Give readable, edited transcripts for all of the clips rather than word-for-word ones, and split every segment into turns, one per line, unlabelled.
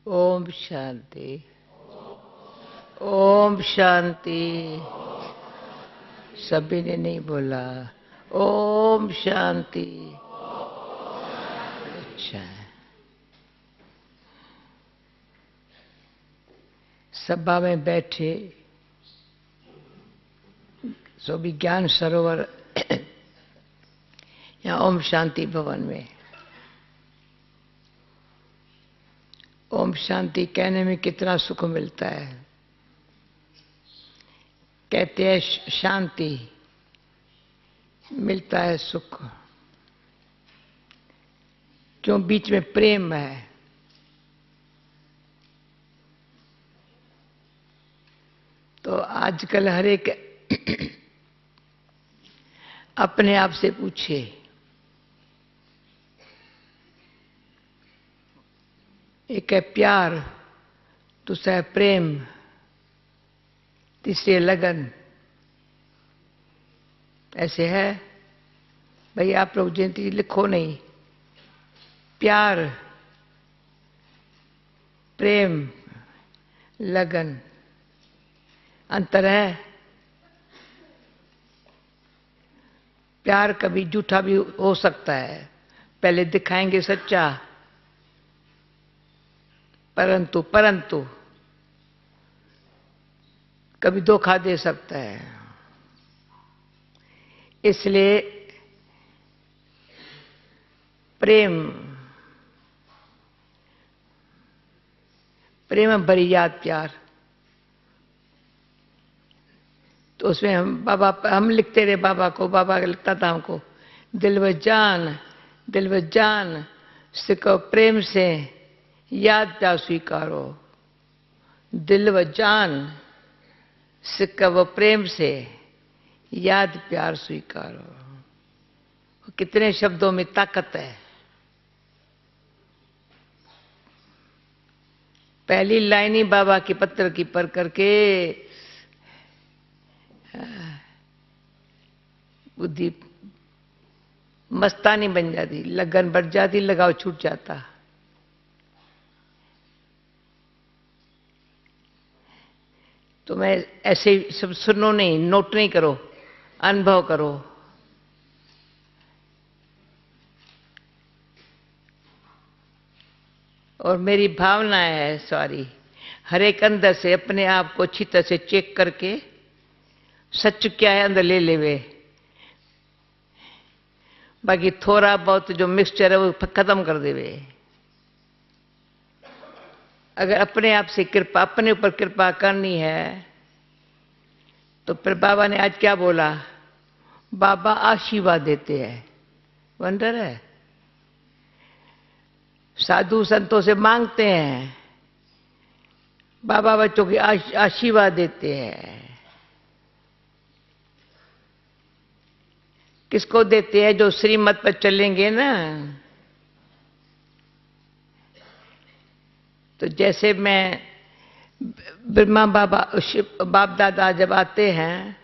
ओम शांति। ओम शांति। सभी ने नहीं बोला ओम शांति। अच्छा है। सभा में बैठे सो भी ज्ञान सरोवर या ओम शांति भवन में ओम शांति कहने में कितना सुख मिलता है। कहते हैं शांति मिलता है सुख, क्यों? बीच में प्रेम है। तो आजकल हर एक अपने आप से पूछे, एक है प्यार, दूसरा है प्रेम, तीसरी है लगन। ऐसे है भाई। आप लोग जयंती लिखो नहीं, प्यार, प्रेम, लगन, अंतर है। प्यार कभी झूठा भी हो सकता है, पहले दिखाएंगे सच्चा, परंतु कभी धोखा दे सकता है। इसलिए प्रेम भरी याद प्यार। तो उसमें हम लिखते रहे बाबा को। बाबा लिखता था हमको, दिल व जान सिको प्रेम से याद प्यार स्वीकारो। दिल व जान सिक्का व प्रेम से याद प्यार स्वीकारो। कितने शब्दों में ताकत है। पहली लाइन ही बाबा की पत्र की पढ़ करके बुद्धि मस्तानी बन जाती, लगन बढ़ जाती, लगाव छूट जाता। तो मैं ऐसे सब सुनो नहीं, नोट नहीं करो, अनुभव करो। और मेरी भावना है सॉरी, हर एक अंदर से अपने आप को अच्छी तरह से चेक करके सच क्या है अंदर ले लेवे। बाकी थोड़ा बहुत जो मिक्सचर है वो खत्म कर देवे। अगर अपने आप से कृपा, अपने ऊपर कृपा करनी है तो फिर बाबा ने आज क्या बोला? बाबा आशीर्वाद देते हैं। वंडर है। साधु संतों से मांगते हैं, बाबा बच्चों की आशीर्वाद देते हैं। किसको देते हैं? जो श्रीमत पर चलेंगे ना। तो जैसे मैं ब्रह्मा बाप दादा जब आते हैं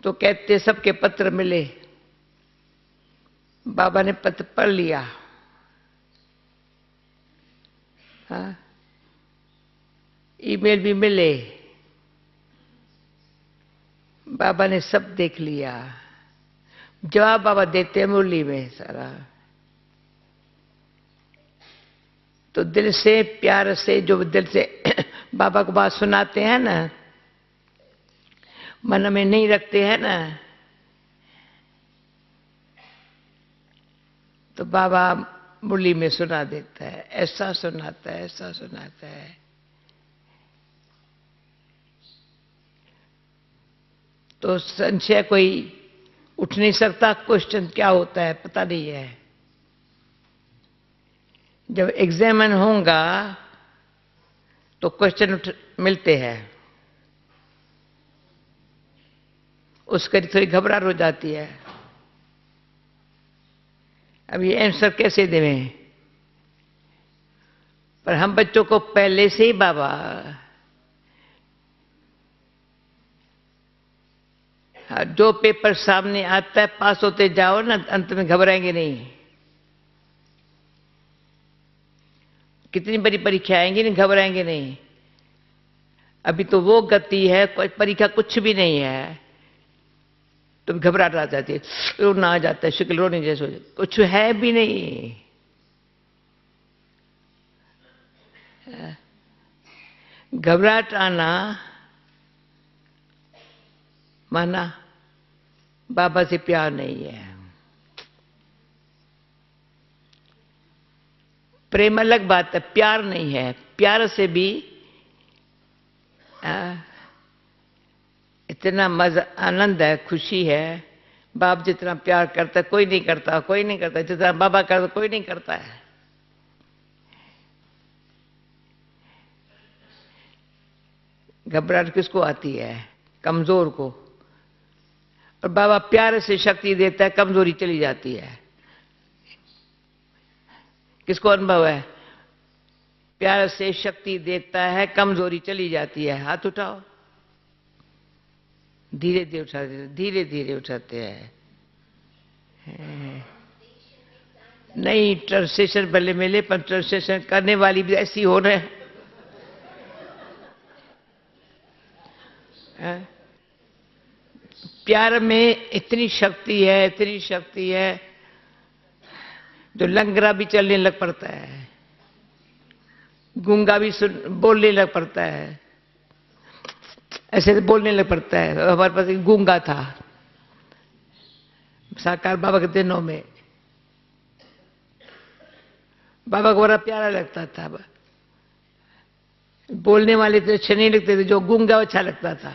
तो कहते सबके पत्र मिले। बाबा ने पत्र पढ़ लिया। हाँ, ईमेल भी मिले, बाबा ने सब देख लिया। जवाब बाबा देते हैं मुरली में सारा। तो दिल से प्यार से, जो दिल से बाबा को बात सुनाते हैं ना, मन में नहीं रखते हैं ना, तो बाबा मुरली में सुना देता है। ऐसा सुनाता है, ऐसा सुनाता है। तो संशय कोई उठ नहीं सकता। क्वेश्चन क्या होता है पता नहीं है। जब एग्जामिन होगा तो क्वेश्चन मिलते हैं, उसके लिए थोड़ी घबराहट हो जाती है। अब ये आंसर कैसे देवें? पर हम बच्चों को पहले से ही बाबा जो पेपर सामने आता है पास होते जाओ ना, अंत में घबराएंगे नहीं। कितनी बड़ी परीक्षा आएंगी, नहीं घबराएंगे नहीं। अभी तो वो गति है, कोई परीक्षा कुछ भी नहीं है तो घबराहट आ जाती है, रोना आ जाता है, शक्ल रोने जैसे हो जाती, कुछ है भी नहीं। घबराहट आना माना बाबा से प्यार नहीं है। प्रेम अलग बात है, प्यार नहीं है। प्यार से भी इतना मजा आनंद है, खुशी है। बाप जितना प्यार करता है कोई नहीं करता, कोई नहीं करता जितना बाबा करता, कोई नहीं करता है। घबराहट किसको आती है? कमजोर को। और बाबा प्यार से शक्ति देता है, कमजोरी चली जाती है। किसको अनुभव है? प्यार से शक्ति देता है, कमजोरी चली जाती है। हाथ उठाओ। धीरे धीरे उठाते, धीरे धीरे उठाते हैं। नहीं, ट्रांसलेशन भले मिले पर ट्रांसलेशन करने वाली भी ऐसी हो रहे हैं। प्यार में इतनी शक्ति है, इतनी शक्ति है, जो लंगड़ा भी चलने लग पड़ता है, गूंगा भी बोलने लग पड़ता है, ऐसे तो बोलने लग पड़ता है। हमारे पास एक गूंगा था साकार बाबा के दिनों में, बाबा को बड़ा प्यारा लगता था। बोलने वाले तो अच्छे नहीं लगते थे, जो गूंगा अच्छा लगता था।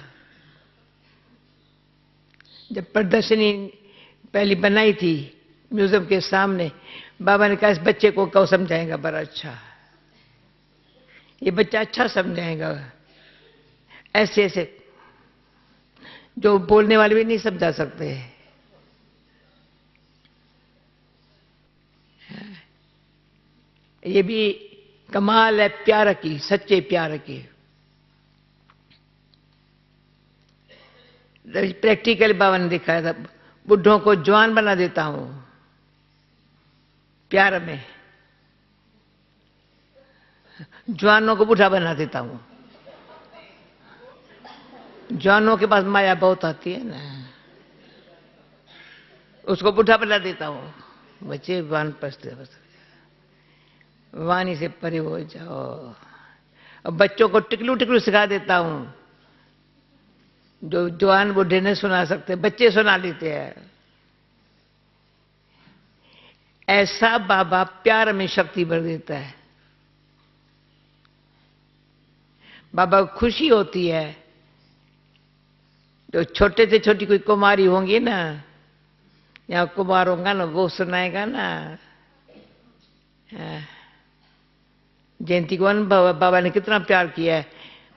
जब प्रदर्शनी पहली बनाई थी म्यूजियम के सामने, बाबा ने कहा इस बच्चे को कौन समझाएगा, बड़ा अच्छा, ये बच्चा अच्छा समझाएगा। ऐसे ऐसे जो बोलने वाले भी नहीं समझा सकते। ये भी कमाल है प्यार की, सच्चे प्यार की। प्रैक्टिकल बाबा ने दिखाया था, बुढ़ों को जवान बना देता हूं प्यार में, जवानों को बूढ़ा बना देता हूं। जवानों के पास माया बहुत आती है ना, उसको बूढ़ा बना देता हूं। बच्चे वान पसते वानी से परे हो जाओ। और बच्चों को टिकलू टिकलू सिखा देता हूं, जो जवान बूढ़े नहीं सुना सकते, बच्चे सुना लेते हैं। ऐसा बाबा प्यार में शक्ति भर देता है। बाबा को खुशी होती है, जो छोटे से छोटी कोई कुमारी होंगी ना, या कुमार होगा ना, वो सुनाएगा ना। जयंती को अनुभव, बाबा ने कितना प्यार किया है।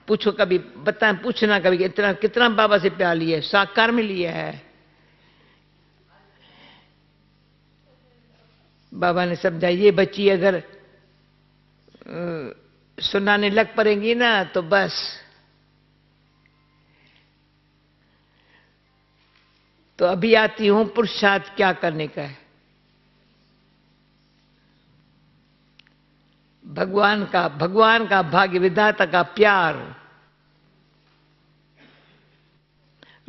पूछो कभी, बता, पूछना कभी इतना कितना बाबा से प्यार लिया है, साकार में लिया है। बाबा ने समझा, ये बच्ची अगर सुनाने लग पड़ेंगी ना तो बस, तो अभी आती हूं पुरुषार्थ क्या करने का है। भगवान का भाग्य विधाता का प्यार,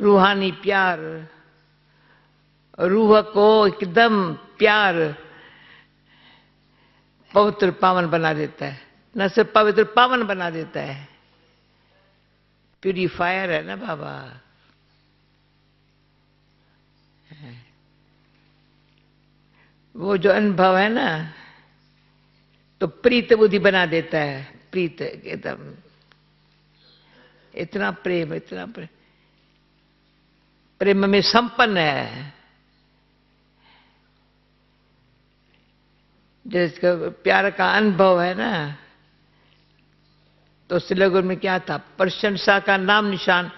रूहानी प्यार, रूह को एकदम प्यार पवित्र पावन बना देता है। न सिर्फ पवित्र पावन बना देता है, प्यूरिफायर है ना बाबा। वो जो अनुभव है ना, तो प्रीत बुद्धि बना देता है। प्रीत एकदम, इतना प्रेम, इतना प्रेम, प्रेम में संपन्न है। जिसका प्यार का अनुभव है ना, तो श्रीलंका में क्या था, प्रशंसा का नाम निशान,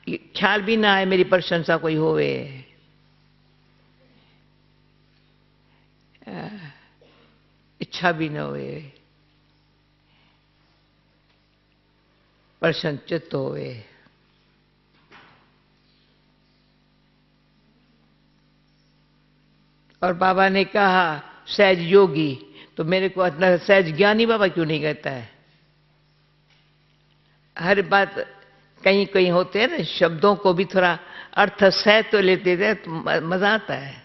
ख्याल भी ना आए मेरी प्रशंसा कोई होवे। इच्छा भी न होवे, प्रसन्नचित्त होवे। और बाबा ने कहा सहज योगी तो मेरे को इतना सहज ज्ञानी बाबा क्यों नहीं कहता है? हर बात कहीं कहीं होते हैं ना, शब्दों को भी थोड़ा अर्थ सह तो लेते थे तो मजा आता है।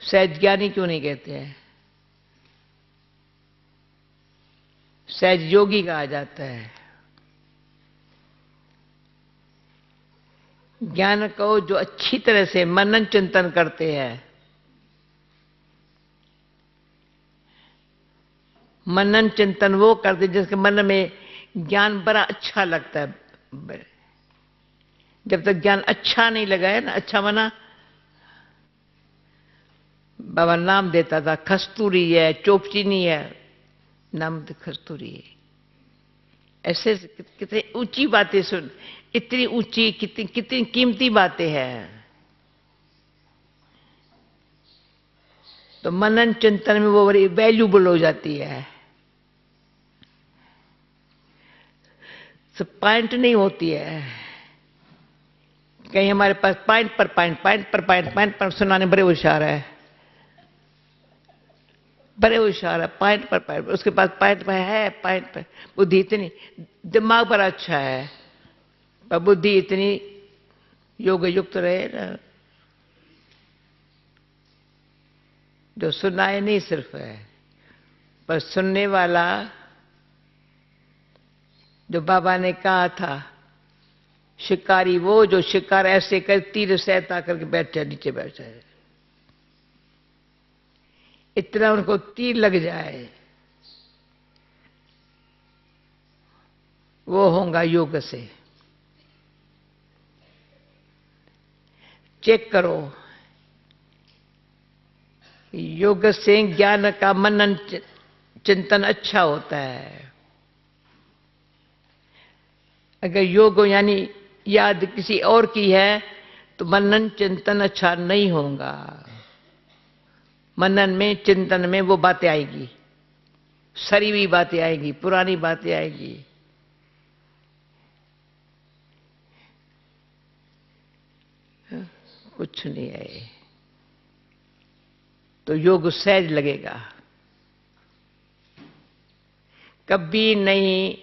सहज ज्ञानी क्यों नहीं कहते हैं? सहज योगी कहा जाता है। ज्ञान को जो अच्छी तरह से मनन चिंतन करते हैं, मनन चिंतन वो करते जिसके मन में ज्ञान बड़ा अच्छा लगता है। जब तक ज्ञान अच्छा नहीं लगा है ना, अच्छा मना बाबा नाम देता था, कस्तूरी है, चोपचीनी है, नाम तो कस्तूरी है। ऐसे कितनी ऊंची बातें सुन, इतनी ऊंची, कितनी कितनी कीमती बातें हैं। तो मनन चिंतन में वो बड़ी वैल्यूबल हो जाती है। सब पॉइंट नहीं होती है। कहीं हमारे पास पॉइंट पर पॉइंट, पॉइंट पर पॉइंट, पॉइंट पर सुनाने बड़े होशियार है, बड़े होशियार है, पॉइंट पर पॉइंट। उसके पास पॉइंट पर है, पॉइंट पर बुद्धि इतनी, दिमाग बड़ा अच्छा है पर बुद्धि इतनी योग युक्त रहे ना, जो सुनाए नहीं सिर्फ है, पर सुनने वाला, जो बाबा ने कहा था शिकारी वो जो शिकार ऐसे कर तीर सहता करके बैठ जाए, नीचे बैठ जाए, इतना उनको तीर लग जाए, वो होगा योग से। चेक करो, योग से ज्ञान का मनन चिंतन अच्छा होता है। अगर योग यानी याद किसी और की है तो मनन चिंतन अच्छा नहीं होगा। मनन में चिंतन में वो बातें आएगी, सरी हुई बातें आएगी, पुरानी बातें आएगी। कुछ नहीं आए तो योग सहज लगेगा। कभी नहीं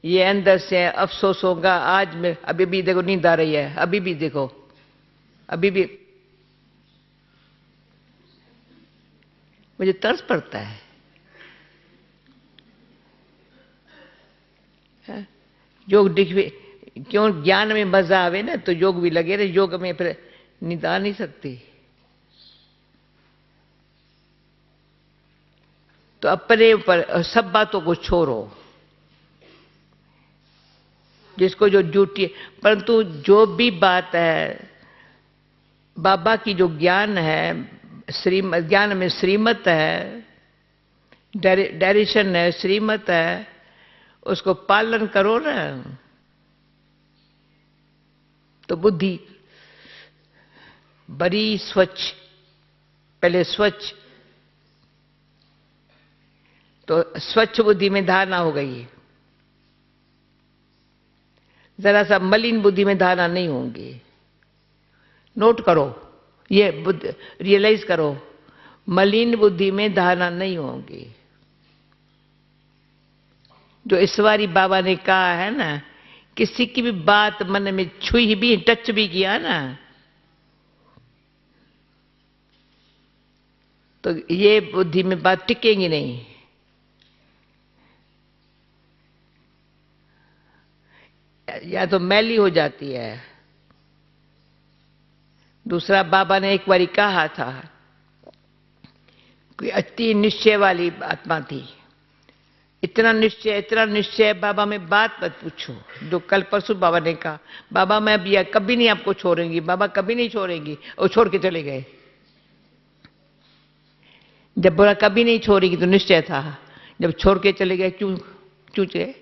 ये अंदर से अफसोस होगा आज में, अभी भी देखो नींद आ रही है, अभी भी देखो, अभी भी मुझे तरस पड़ता है। योग दिखवे क्यों, ज्ञान में मजा आवे ना तो योग भी लगे रहे। योग में फिर नींद आ नहीं सकती। तो अपने ऊपर सब बातों को छोड़ो, जिसको जो ड्यूटी, परंतु जो भी बात है बाबा की, जो ज्ञान है, श्रीमत ज्ञान में श्रीमत है, डायरेक्शन है, श्रीमत है, उसको पालन करो ना तो बुद्धि बड़ी स्वच्छ, पहले स्वच्छ, तो स्वच्छ बुद्धि में धारणा हो गई। जरा सा मलिन बुद्धि में धारणा नहीं होंगी। नोट करो, ये बुद्धि रियलाइज करो, मलिन बुद्धि में धारणा नहीं होंगी। जो इस बारी बाबा ने कहा है ना, किसी की भी बात मन में छुई भी, टच भी किया ना, तो ये बुद्धि में बात टिकेगी नहीं। या तो मैली हो जाती है। दूसरा, बाबा ने एक बारी कहा था, कोई अति निश्चय वाली आत्मा थी, इतना निश्चय, बाबा में बात मत पूछो। जो कल परसों बाबा ने कहा, बाबा मैं भी कभी नहीं आपको छोड़ेंगी, बाबा कभी नहीं छोड़ेंगी, और छोड़ के चले गए। जब बोला कभी नहीं छोड़ेगी तो निश्चय था, जब छोड़ के चले गए क्यों गए?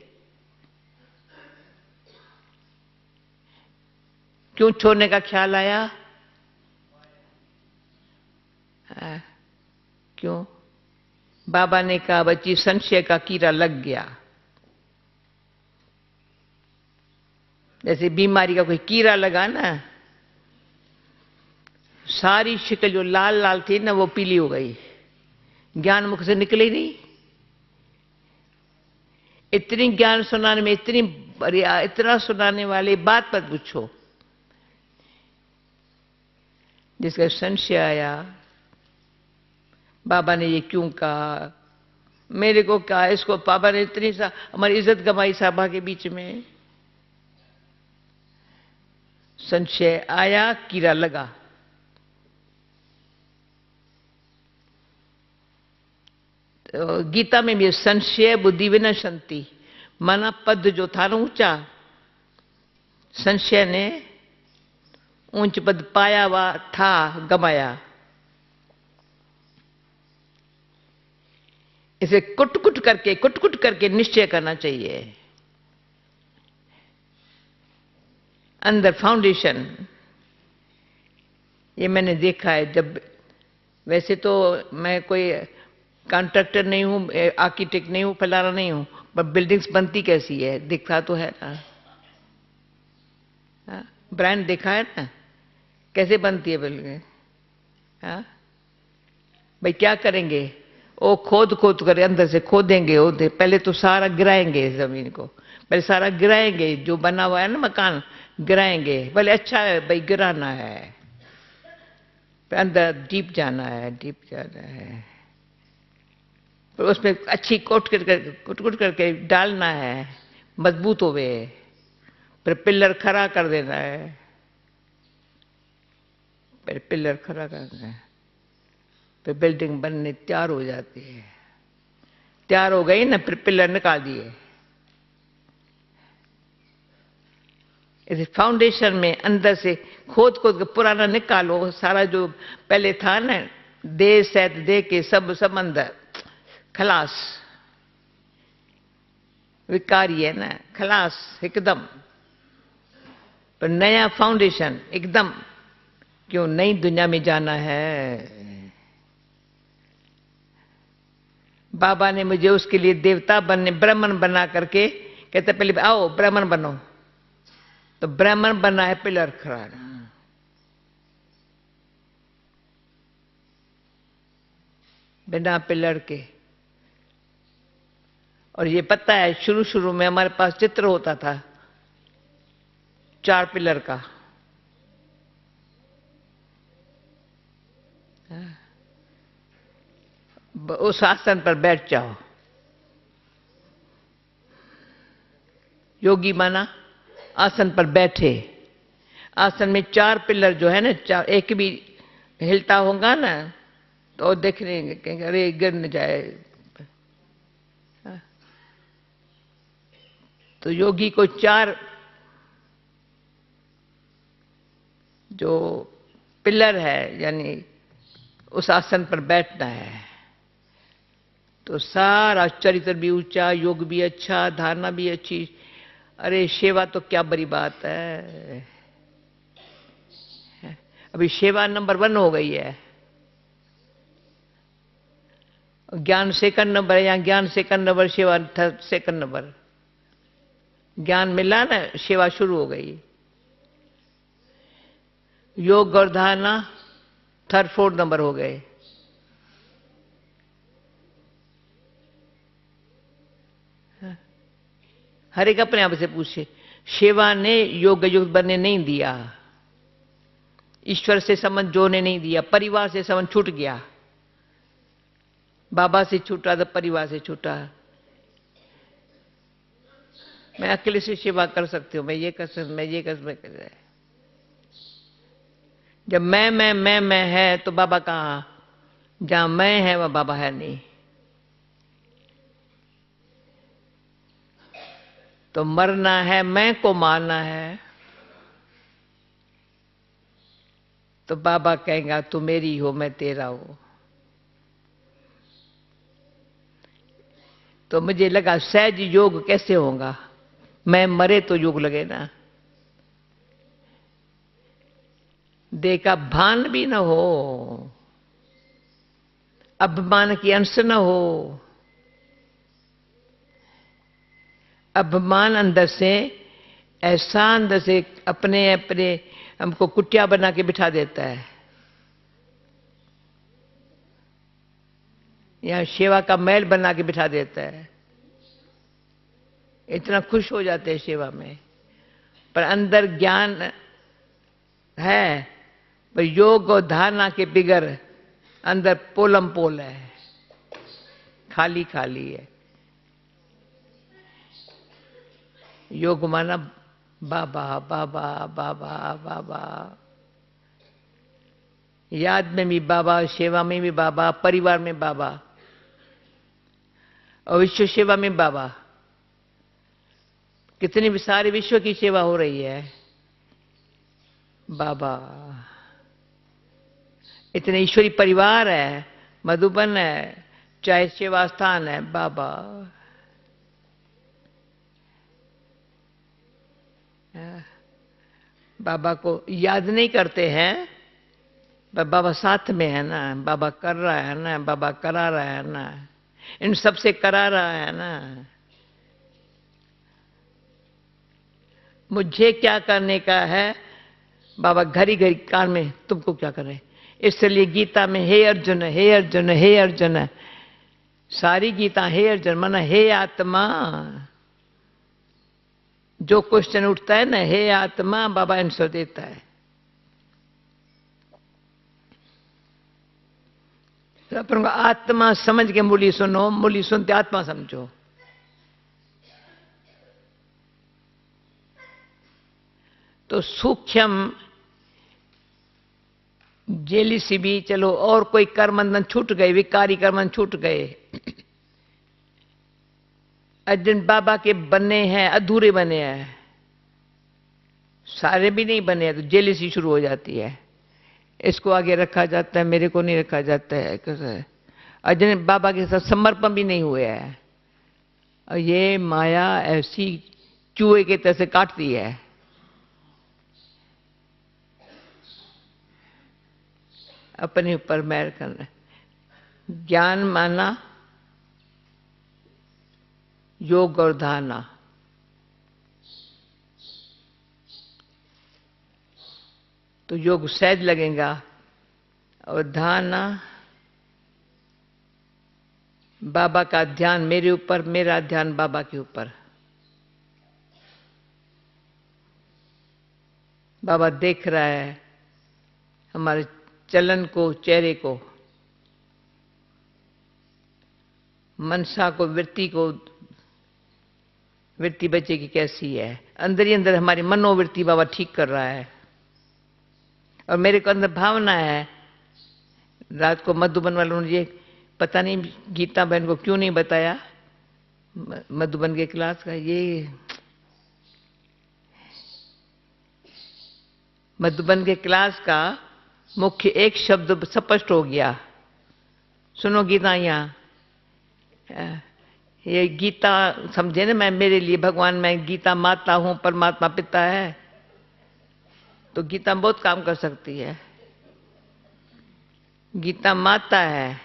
क्यों छोड़ने का ख्याल आया? क्यों? बाबा ने कहा बच्ची संशय का कीड़ा लग गया। जैसे बीमारी का कोई कीड़ा लगा ना, सारी शिकल जो लाल लाल थी ना वो पीली हो गई। ज्ञान मुख से निकले ही नहीं। इतनी ज्ञान सुनाने में इतना सुनाने वाली बात मत पूछो। जिसका संशय आया, बाबा ने ये क्यों कहा, मेरे को कहा, इसको बाबा ने इतनी हमारी इज्जत गंवाई सभा के बीच में। संशय आया, कीड़ा लगा। तो गीता में भी संशय बुद्धि विनशंति, माना पद जो था ना ऊंचा, संशय ने ऊंच पद पाया हुआ था, गमाया। इसे कुट कुट करके निश्चय करना चाहिए। अंदर फाउंडेशन, ये मैंने देखा है। जब वैसे तो मैं कोई कॉन्ट्रैक्टर नहीं हूं, आर्किटेक्ट नहीं हूं, फलाना नहीं हूं, पर बिल्डिंग्स बनती कैसी है दिखता तो है ना। ब्रांड देखा है ना कैसे बनती है बिल्डिंग। भाई क्या करेंगे, वो खोद कर अंदर से खोदेंगे, पहले तो सारा गिराएंगे जमीन को, पहले सारा गिराएंगे, जो बना हुआ है ना मकान गिराएंगे। भले अच्छा है भाई, गिराना है, अंदर डीप जाना है, पर उसमें अच्छी कुट करके डालना है, मजबूत होवे, फिर पिलर खड़ा कर देना है, फिर पिलर खड़ा करना है, फिर बिल्डिंग बनने तैयार हो जाती है। तैयार हो गई ना, फिर पिलर निकाल दिए। इस फाउंडेशन में अंदर से खोद के पुराना निकालो, सारा जो पहले था ना, दे सैत दे के सब अंदर खलास, विकारी है ना, खलास एकदम। पर नया फाउंडेशन एकदम, क्यों नई दुनिया में जाना है। बाबा ने मुझे उसके लिए देवता बनने, ब्राह्मण बना करके कहते पहले आओ ब्राह्मण बनो, तो ब्राह्मण बना है पिलर खड़ा, बिना पिलर के। और ये पता है, शुरू में हमारे पास चित्र होता था 4 पिलर का। उस आसन पर बैठ जाओ। योगी माना आसन पर बैठे, आसन में 4 पिलर जो है ना, 4, एक भी हिलता होगा ना तो देख लेंगे, कहेंगे अरे गिर न जाए। तो योगी को 4 जो पिलर है, यानी उस आसन पर बैठना है, तो सारा चरित्र भी ऊंचा, योग भी अच्छा, धारणा भी अच्छी। अरे सेवा तो क्या बड़ी बात है। अभी सेवा नंबर 1 हो गई है। ज्ञान सेकंड नंबर है, या ज्ञान सेकंड नंबर, सेवा सेकंड नंबर। ज्ञान मिला ना, सेवा शुरू हो गई। योग और धारणा 3rd 4th नंबर हो गए। हर एक अपने आप से पूछे, सेवा ने योग युक्त बनने नहीं दिया, ईश्वर से संबंध जोड़ने नहीं दिया, परिवार से संबंध छूट गया। बाबा से छूटा तो परिवार से छूटा। मैं अकेले से सेवा कर सकती हूँ, मैं ये कर सकती, मैं ये कर सकती। जब मैं है तो बाबा कहाँ? जहां मैं है वह बाबा है नहीं। तो मरना है, मैं को मारना है, तो बाबा कहेगा तू मेरी हो, मैं तेरा हूं। तो मुझे लगा सहज योग कैसे होगा, मैं मरे तो योग लगे ना। देह का भान भी न हो, अभिमान की अंश न हो। अभिमान अंदर से, ऐसा अंदर से अपने हमको कुटिया बना के बिठा देता है। यहाँ सेवा का महल बना के बिठा देता है। इतना खुश हो जाते हैं सेवा में, पर अंदर ज्ञान है, पर योग और धारणा के बिगर अंदर पोलम पोल है, खाली खाली है। योग माना बाबा बाबा बाबा बाबा, याद में भी बाबा, सेवा में भी बाबा, परिवार में बाबा और विश्व सेवा में बाबा। कितनी भी सारे विश्व की सेवा हो रही है, बाबा। इतने ईश्वरी परिवार है, मधुबन है, चाहे सेवा स्थान है, बाबा। बाबा को याद नहीं करते हैं, पर बाबा साथ में है ना, बाबा कर रहा है ना, बाबा करा रहा है ना, इन सबसे करा रहा है ना। मुझे क्या करने का है, बाबा घड़ी घड़ी कान में तुमको क्या कर रहे। इसलिए गीता में हे अर्जुन हे अर्जुन हे अर्जुन, सारी गीता हे अर्जुन माना हे आत्मा। जो क्वेश्चन उठता है ना, हे आत्मा, बाबा आंसर देता है। तो अपन को आत्मा समझ के मुरली सुनो, मुरली सुनते आत्मा समझो। तो सूक्ष्म जेली सी भी चलो, और कोई कर्मबंधन छूट गए, विकारी कर्मबंधन छूट गए। अर्जुन बाबा के बने हैं, अधूरे बने हैं, सारे भी नहीं बने हैं, तो जेली सी शुरू हो जाती है। इसको आगे रखा जाता है, मेरे को नहीं रखा जाता है। कैसे अर्जुन बाबा के साथ समर्पण भी नहीं हुए है, और ये माया ऐसी चूहे के तरह से काटती है। अपने ऊपर मैर करना। ज्ञान माना योग और धारणा। तो योग सहज लगेगा, और धारणा बाबा का ध्यान मेरे ऊपर, मेरा ध्यान बाबा के ऊपर। बाबा देख रहा है हमारे चलन को, चेहरे को, मनसा को, वृत्ति को। वृत्ति बच्चे की कैसी है, अंदर ही अंदर हमारी मनोवृत्ति बाबा ठीक कर रहा है। और मेरे को अंदर भावना है। रात को मधुबन वालों ने ये पता नहीं गीता बहन को क्यों नहीं बताया, मधुबन के क्लास का। ये मधुबन के क्लास का मुख्य एक शब्द स्पष्ट हो गया। सुनो गीता, यहाँ ये गीता समझे ना, मैं मेरे लिए भगवान, मैं गीता माता हूं, परमात्मा पिता है। तो गीता बहुत काम कर सकती है। गीता माता है,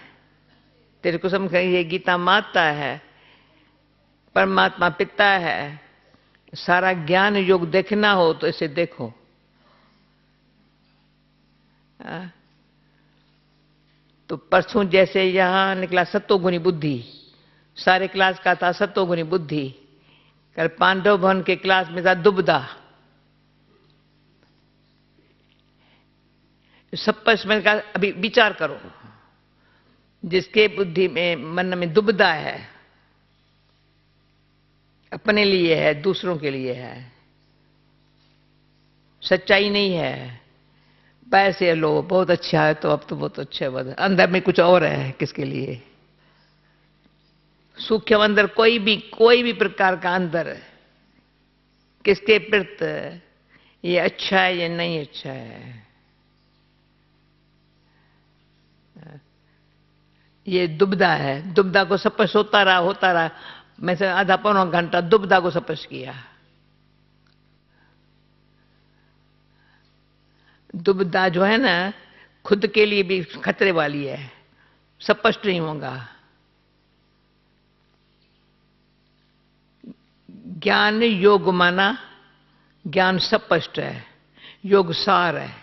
तेरे को समझ, ये गीता माता है, परमात्मा पिता है। सारा ज्ञान योग देखना हो तो इसे देखो। तो परसों जैसे यहां निकला सत्वगुणी बुद्धि, सारे क्लास का था सत्वगुणी बुद्धि। कल पांडव भवन के क्लास में था दुबदा। सब पर मैंने कहा अभी विचार करो, जिसके बुद्धि में मन में दुबदा है, अपने लिए है, दूसरों के लिए है, सच्चाई नहीं है, पैसे लो बहुत अच्छा है, तो अब तो बहुत अच्छा है, अंदर में कुछ और है, किसके लिए। सूक्ष्म अंदर कोई भी प्रकार का अंदर किसके प्रति ये अच्छा है, ये नहीं अच्छा है। ये दुबदा है। दुबदा को स्पर्श होता रहा। मैं से आधा पौना घंटा दुबदा को स्पर्श किया। दुबदा जो है ना, खुद के लिए भी खतरे वाली है, स्पष्ट नहीं होगा। ज्ञान योग माना ज्ञान स्पष्ट है, योग सार है।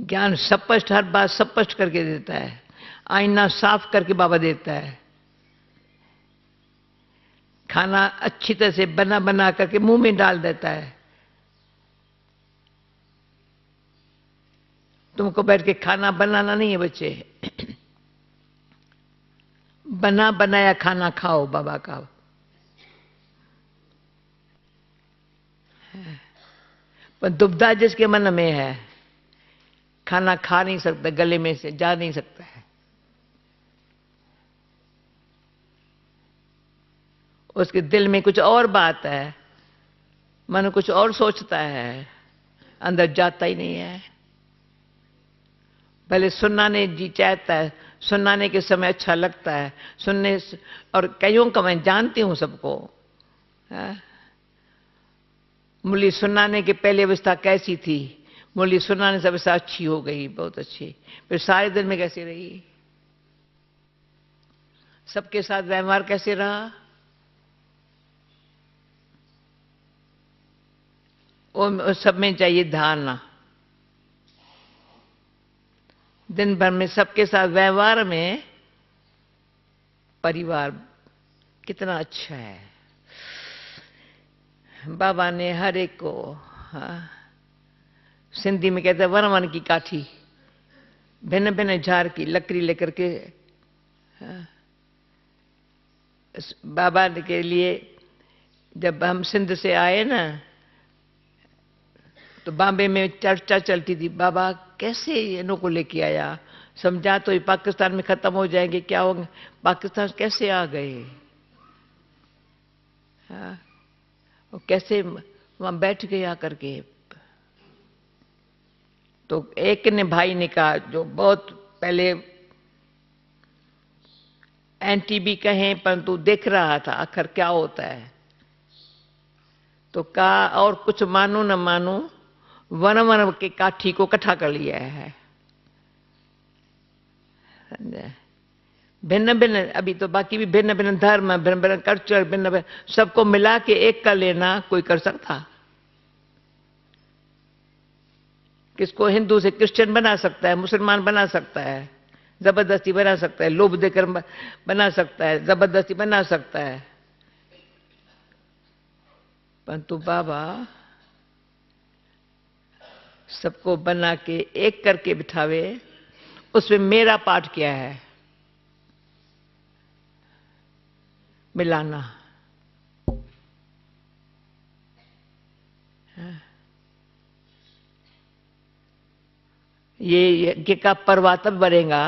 ज्ञान स्पष्ट, हर बात स्पष्ट करके देता है। आईना साफ करके बाबा देता है। खाना अच्छी तरह से बना बना करके मुंह में डाल देता है। तुमको बैठ के खाना बनाना नहीं है बच्चे, बना बनाया खाना खाओ बाबा का। पर दुविधा जिसके मन में है, खाना खा नहीं सकता, गले में से जा नहीं सकता है। उसके दिल में कुछ और बात है, मन कुछ और सोचता है, अंदर जाता ही नहीं है। पहले सुनाने जी चाहता है, सुनाने के समय अच्छा लगता है सुनने, और कईयों का मैं जानती हूं सबको। मुरली सुनाने के पहले अवस्था कैसी थी, मुरली सुनाने से अवस्था अच्छी हो गई, बहुत अच्छी। फिर सारे दिन में कैसी रही, सबके साथ व्यवहार कैसे रहा, वो सब में चाहिए धारणा। दिन भर में सबके साथ व्यवहार में परिवार कितना अच्छा है। बाबा ने हर एक को, सिंधी में कहते हैं वन वन की काठी, भिन्न भिन्न झाड़ की लकड़ी लेकर के बाबा के लिए। जब हम सिंध से आए ना, तो बॉम्बे में चर्चा चलती थी, बाबा कैसे इन्हों को लेके आया, समझा तो ये पाकिस्तान में खत्म हो जाएंगे, क्या होंगे, पाकिस्तान कैसे आ गए, और कैसे वहां बैठ गए आकर के। तो एक ने भाई ने कहा, जो बहुत पहले एंटी भी कहें परंतु देख रहा था आखिर क्या होता है, तो कहा और कुछ मानो न मानो, वन वन के काठी को इकट्ठा कर लिया है। भिन्न भिन्न, अभी तो बाकी भी भिन्न भिन्न धर्म, भिन्न भिन्न कल्चर, भिन्न भिन्न, सबको मिला के एक कर लेना कोई कर सकता? किसको हिंदू से क्रिश्चियन बना सकता है, मुसलमान बना सकता है, जबरदस्ती बना सकता है, लोभ देकर बना सकता है, जबरदस्ती बना सकता है। परंतु बाबा सबको बना के एक करके बिठावे, उसमें मेरा पार्ट क्या है, मिलाना। ये यज्ञ का पर्व तब बनेगा,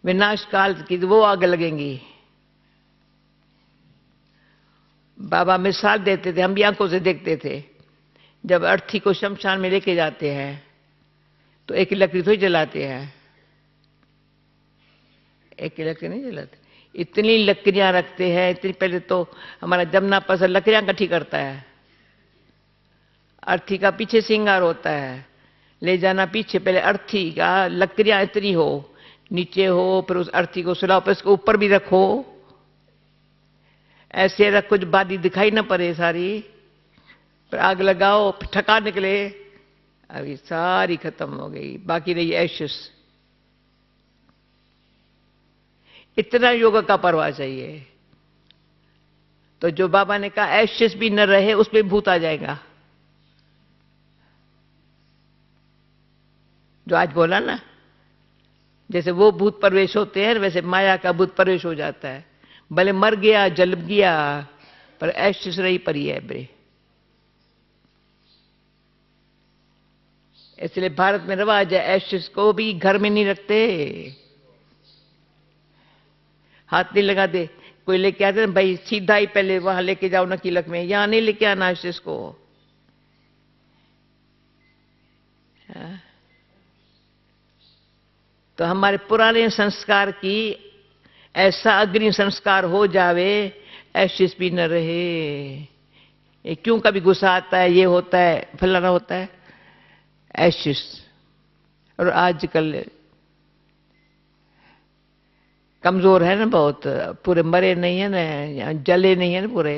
विनाश काल की वो आग लगेंगी। बाबा मिसाल देते थे, हम भी आंखों से देखते थे। जब अर्थी को शमशान में लेके जाते हैं तो एक ही लकड़ी थोड़ी जलाते हैं, एक ही लकड़ी नहीं जलाते, इतनी लकड़ियां रखते हैं। इतनी, पहले तो हमारा जमना पसंद लकड़ियां इकट्ठी करता है, अर्थी का पीछे श्रृंगार होता है, ले जाना पीछे, पहले अर्थी का लकड़ियां इतनी हो, नीचे हो, फिर उस अर्थी को सुलाओ, फिर उसको ऊपर भी रखो, ऐसे रख कुछ बादी दिखाई ना पड़े सारी, फिर आग लगाओ, फिर ठका निकले। अभी सारी खत्म हो गई, बाकी रही एशेस। इतना योग का परवाह चाहिए। तो जो बाबा ने कहा एशेस भी न रहे, उस पर भूत आ जाएगा। जो आज बोला ना, जैसे वो भूत प्रवेश होते हैं, वैसे माया का भूत प्रवेश हो जाता है। भले मर गया, जल गया, पर एशेस रही पड़ी है बे। इसलिए भारत में रिवाज है, एशेस को भी घर में नहीं रखते, हाथ नहीं लगाते। कोई लेके आते ना भाई, सीधा ही पहले वहां लेके जाओ ना किलक में, यहां नहीं लेके आना एशेस को। तो हमारे पुराने संस्कार की ऐसा अग्नि संस्कार हो जावे, एशेस भी न रहे। ये क्यों कभी गुस्सा आता है, ये होता है, फलाना होता है, एशेस। और आजकल कमजोर है ना बहुत, पूरे मरे नहीं है ना, जले नहीं है ना पूरे।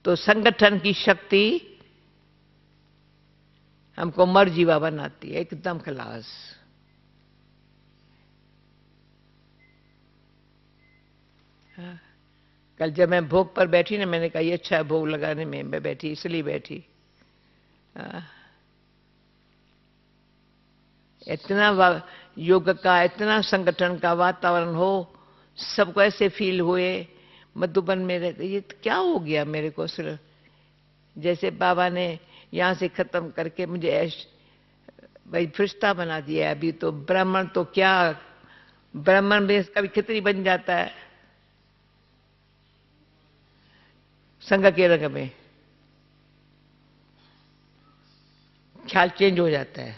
तो संगठन की शक्ति हमको मर्जीवा बनाती है, एकदम खलास। हाँ। कल जब मैं भोग पर बैठी ना, मैंने कहा ये अच्छा है भोग लगाने में मैं बैठी, इसलिए बैठी। हाँ। इतना योग का, इतना संगठन का वातावरण हो, सबको ऐसे फील हुए मधुबन में रहते, ये क्या हो गया मेरे को। सिर्फ जैसे बाबा ने यहां से खत्म करके मुझे भाई फरिश्ता बना दिया। अभी तो ब्राह्मण तो क्या, ब्राह्मण में कभी खितरी बन जाता है संघ के रंग में, ख्याल चेंज हो जाता है।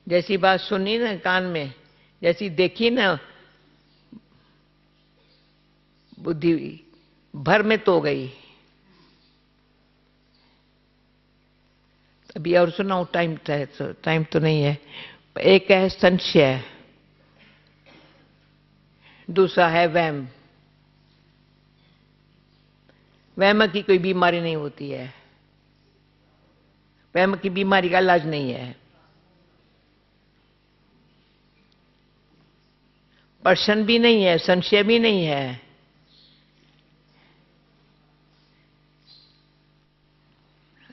जैसी बात सुनी ना कान में, जैसी देखी ना बुद्धि भर में तो गई। अभी और सुनाऊं? टाइम तो नहीं है। एक है संशय, दूसरा है वहम। वहम की कोई बीमारी नहीं होती है, वहम की बीमारी का इलाज नहीं है। प्रश्न भी नहीं है, संशय भी नहीं है।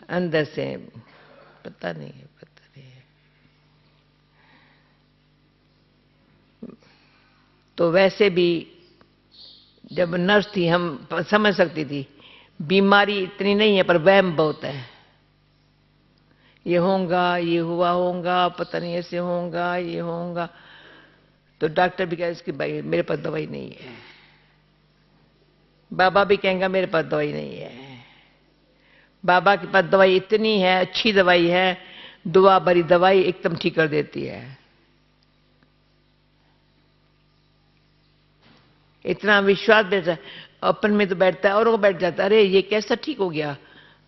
अंदर से पता नहीं है, पता नहीं है। तो वैसे भी जब नर्स थी हम समझ सकती थी बीमारी इतनी नहीं है, पर वहम बहुत है। ये होगा, ये हुआ होगा, पता नहीं ऐसे होगा, ये होगा। तो डॉक्टर भी कहे कि भाई मेरे पास दवाई नहीं है, बाबा भी कहेंगे मेरे पास दवाई नहीं है। बाबा के पास दवाई इतनी है, अच्छी दवाई है, दुआ भरी दवाई एकदम ठीक कर देती है। इतना विश्वास बैठता है अपन में, तो बैठता है और वो बैठ जाता है, अरे ये कैसा ठीक हो गया।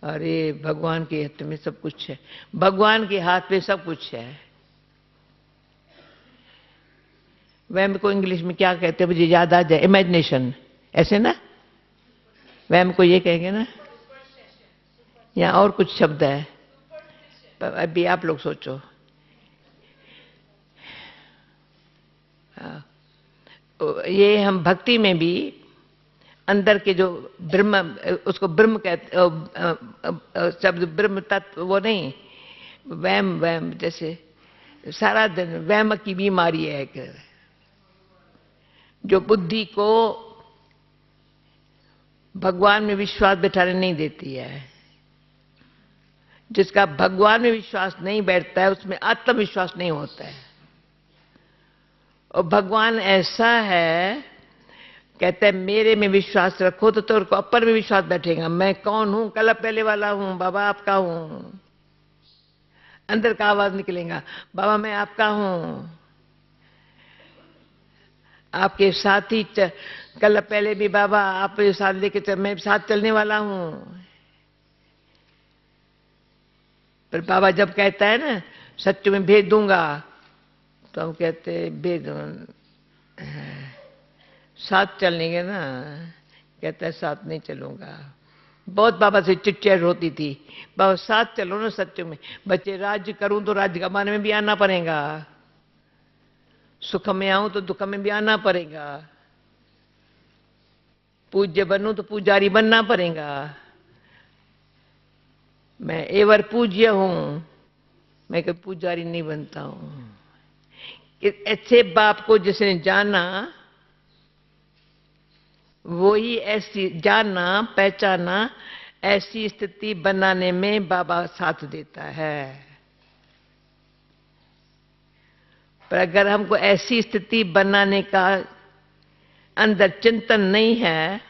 अरे भगवान के हाथ में सब कुछ है, भगवान के हाथ में सब कुछ है। वहम को इंग्लिश में क्या कहते हैं मुझे याद आ जाए, इमेजिनेशन, ऐसे ना वहम को ये कहेंगे ना, या और कुछ शब्द है, अभी आप लोग सोचो। ये हम भक्ति में भी अंदर के जो ब्रह्म, उसको ब्रह्म कहते, शब्द ब्रह्म तत्व, वो नहीं, वहम। वहम जैसे सारा दिन वहम की बीमारी है जो बुद्धि को भगवान में विश्वास बैठाने नहीं देती है। जिसका भगवान में विश्वास नहीं बैठता है उसमें आत्मविश्वास नहीं होता है। और भगवान ऐसा है, कहते हैं मेरे में विश्वास रखो तो तेरे को अपर में विश्वास बैठेगा। मैं कौन हूं? कल पहले वाला हूं, बाबा आपका हूं। अंदर का आवाज निकलेगा, बाबा मैं आपका हूं। आपके साथ ही कल पहले भी बाबा आप साथ लेके मैं साथ चलने वाला हूं। पर बाबा जब कहता है ना सच में भेज दूंगा, तो हम कहते भेज साथ चलेंगे ना, कहता है साथ नहीं चलूंगा। बहुत बाबा से चिटचैट होती थी, बाबा साथ चलो ना सच में। बच्चे राज्य करूं तो राज्य कमाने में भी आना पड़ेगा, सुख में आऊं तो दुख में भी आना पड़ेगा, पूज्य बनूं तो पुजारी बनना पड़ेगा। मैं एवर पूज्य हूं, मैं कोई पुजारी नहीं बनता हूं। ऐसे बाप को जिसने जाना, वो ही ऐसी जानना पहचाना, ऐसी स्थिति बनाने में बाबा साथ देता है। पर अगर हमको ऐसी स्थिति बनाने का अंदर चिंतन नहीं है,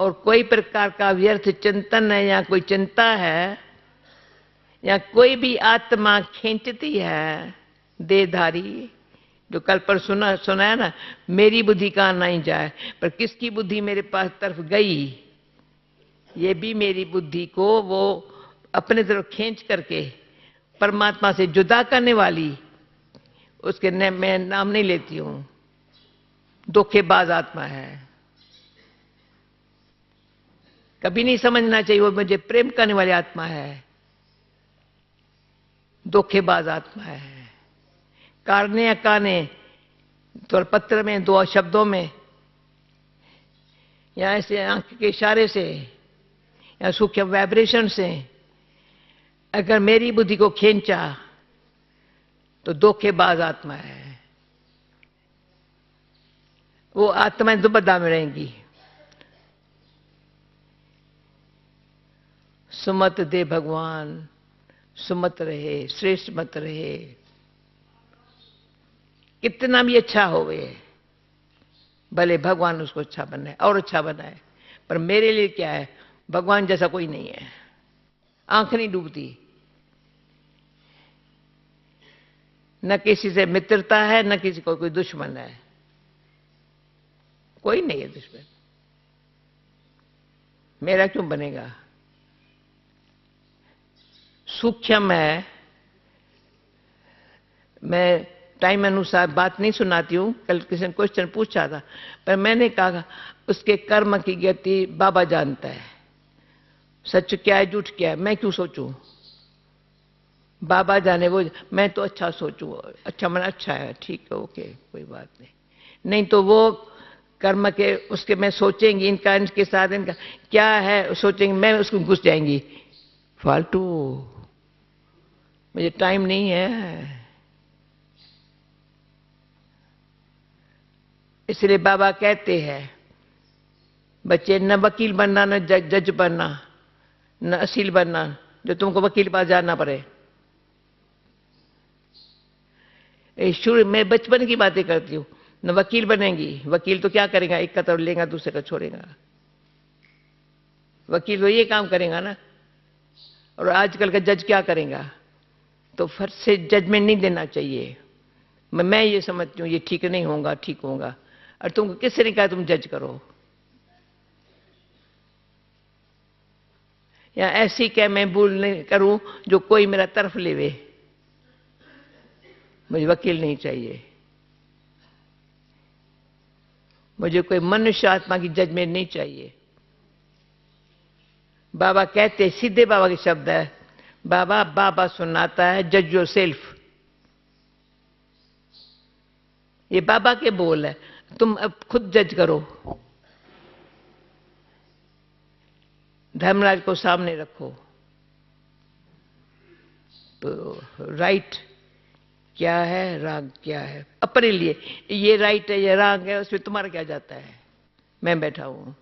और कोई प्रकार का व्यर्थ चिंतन है, या कोई चिंता है, या कोई भी आत्मा खींचती है देहधारी, जो कल पर सुना है ना, मेरी बुद्धि कहां नहीं जाए, पर किसकी बुद्धि मेरे पास तरफ गई, ये भी मेरी बुद्धि को वो अपने तरफ खींच करके परमात्मा से जुदा करने वाली, उसके मैं नाम नहीं लेती हूं, धोखेबाज आत्मा है। कभी नहीं समझना चाहिए वो मुझे प्रेम करने वाली आत्मा है। धोखेबाज आत्मा है। कारने अकाने तो पत्र में दो शब्दों में या ऐसे आंख के इशारे से या सूक्ष्म वाइब्रेशन से अगर मेरी बुद्धि को खींचा तो धोखेबाज आत्मा है। वो आत्माएं दुबदा में रहेंगी। सुमत दे भगवान, सुमत रहे, श्रेष्ठ मत रहे। कितना भी अच्छा होवे, भले भगवान उसको अच्छा बनाए और अच्छा बनाए, पर मेरे लिए क्या है, भगवान जैसा कोई नहीं है। आंख नहीं डूबती। न किसी से मित्रता है, न किसी को कोई दुश्मन है। कोई नहीं है दुश्मन। मेरा क्यों बनेगा? सूक्ष्म है। मैं टाइम अनुसार बात नहीं सुनाती हूं। कल किसी ने क्वेश्चन पूछा था, पर मैंने कहा उसके कर्म की गति बाबा जानता है। सच क्या है, झूठ क्या है, मैं क्यों सोचूं? बाबा जाने। वो मैं तो अच्छा सोचूं, अच्छा मन अच्छा है, ठीक है, ओके, कोई बात नहीं। नहीं तो वो कर्म के उसके मैं सोचेंगी, इनका इनके साथ इनका क्या है सोचेंगे, मैं उसको घुस जाएंगी। फालतू, मुझे टाइम नहीं है। इसलिए बाबा कहते हैं बच्चे, न वकील बनना, न जज बनना, न असील बनना जो तुमको वकील पास जाना पड़े। शुरू में बचपन की बातें करती हूं। न वकील बनेंगी। वकील तो क्या करेगा, एक का तो लेगा, दूसरे का छोड़ेगा। वकील तो ये काम करेगा ना। और आजकल का जज क्या करेगा? तो फर्ज से जजमेंट नहीं देना चाहिए। मैं ये समझती हूँ ये ठीक नहीं होगा, ठीक होगा। और तुमको किसने ने कहा तुम जज करो? या ऐसी क्या मैं भूल नहीं करूं जो कोई मेरा तरफ लेवे? मुझे वकील नहीं चाहिए। मुझे कोई मनुष्य आत्मा की जजमेंट नहीं चाहिए। बाबा कहते, सीधे बाबा के शब्द है, बाबा बाबा सुनाता है, जज योर सेल्फ। ये बाबा के बोल है। तुम अब खुद जज करो। धर्मराज को सामने रखो तो राइट क्या है, राग क्या है, अपने लिए। ये राइट है, ये राग है, उसमें तुम्हारा क्या जाता है? मैं बैठा हूं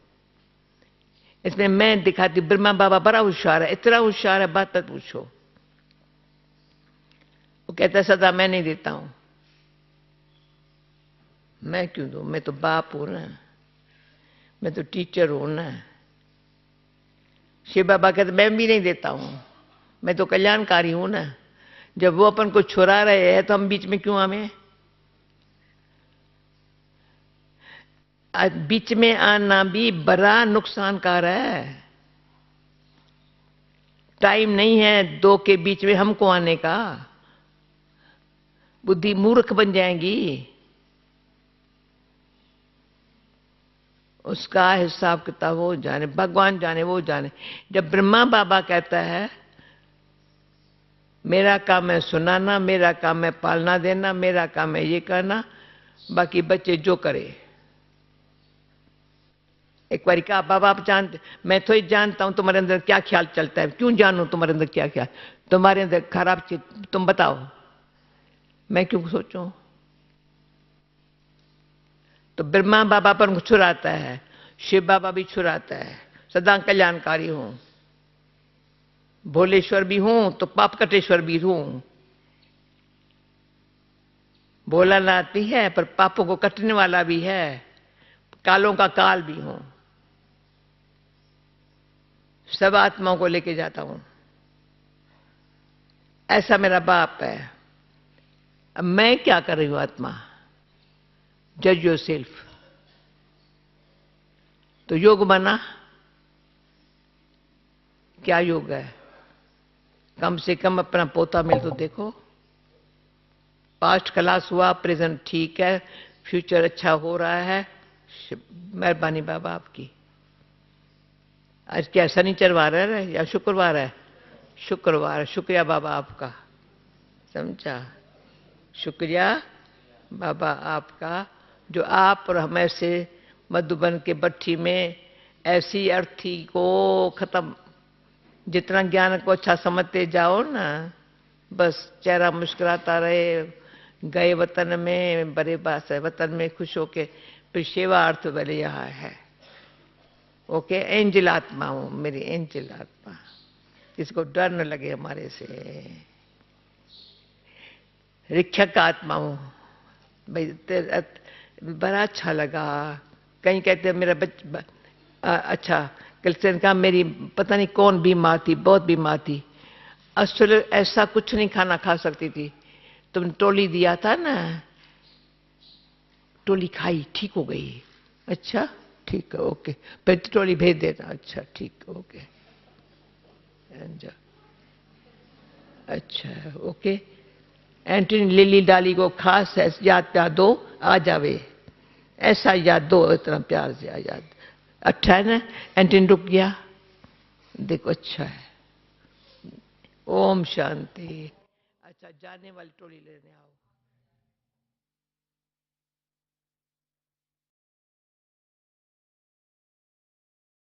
इसमें। मैं दिखाती। ब्रह्मा बाबा बड़ा होशियार है, इतना होशियार है, बात मत पूछो। वो कहता है सदा मैं नहीं देता हूं। मैं क्यों दूं? मैं तो बाप हूं ना, मैं तो टीचर हूं ना। शिव बाबा कहते मैं भी नहीं देता हूं, मैं तो कल्याणकारी हूं ना। जब वो अपन को छुड़ा रहे हैं तो हम बीच में क्यों आवे? बीच में आना भी बड़ा नुकसानकार है। टाइम नहीं है दो के बीच में हमको आने का। बुद्धि मूर्ख बन जाएगी। उसका हिसाब किताब वो जाने, भगवान जाने, वो जाने। जब ब्रह्मा बाबा कहता है मेरा काम है सुनाना, मेरा काम है पालना देना, मेरा काम है ये करना, बाकी बच्चे जो करे। एक बार कहा बाबा आप जानते, मैं तो ही जानता हूं तुम्हारे अंदर क्या ख्याल चलता है। क्यों जानूं तुम्हारे अंदर क्या ख्याल? तुम्हारे अंदर खराब चीज तुम बताओ, मैं क्यों सोचूं? तो ब्रह्मा बाबा पर छुराता है, शिव बाबा भी छुराता है। सदा कल्याणकारी हूं, भोलेश्वर भी हूं तो पाप कटेश्वर भी हूं। भोलानाथ भी है पर पापों को कटने वाला भी है, कालों का काल भी हूं। सब आत्माओं को लेके जाता हूं। ऐसा मेरा बाप है। अब मैं क्या कर रही हूं? आत्मा जज योर सेल्फ। तो योग बना, क्या योग है? कम से कम अपना पोता मिल तो देखो। पास्ट क्लास हुआ, प्रेजेंट ठीक है, फ्यूचर अच्छा हो रहा है। मेहरबानी बाबा आपकी। आज क्या शनिचरवार है या शुक्रवार है? शुक्रवार। शुक्रिया बाबा आपका। समझा? शुक्रिया बाबा आपका, जो आप और हम ऐसे मधुबन के भट्ठी में ऐसी अर्थी को खत्म, जितना ज्ञान को अच्छा समझते जाओ ना, बस चेहरा मुस्कुराता रहे। गए वतन में बड़े बास है, वतन में खुश होके फिर सेवा अर्थ वाले यहाँ है। ओके, एंजल आत्मा हूँ, मेरी एंजल आत्मा, किसको डर न लगे हमारे से। रिक्षक आत्मा हूँ भाई, बड़ा अच्छा लगा। कहीं कहते मेरा अच्छा, कल का मेरी पता नहीं कौन बीमार थी, बहुत बीमार थी, असल ऐसा कुछ नहीं खाना खा सकती थी, तुमने टोली दिया था ना, टोली खाई, ठीक हो गई। अच्छा ठीक है, ओके, फिर टोली भेज देना। अच्छा ठीक, ओके, अच्छा ओके। एंटनी लिली डाली को खास याद प्यार दो, आ जावे, ऐसा याद दो, इतना प्यार से याद। अच्छा है ना? एंटनी रुक गया, देखो अच्छा है। ओम शांति। अच्छा, जाने वाली टोली लेने आओ।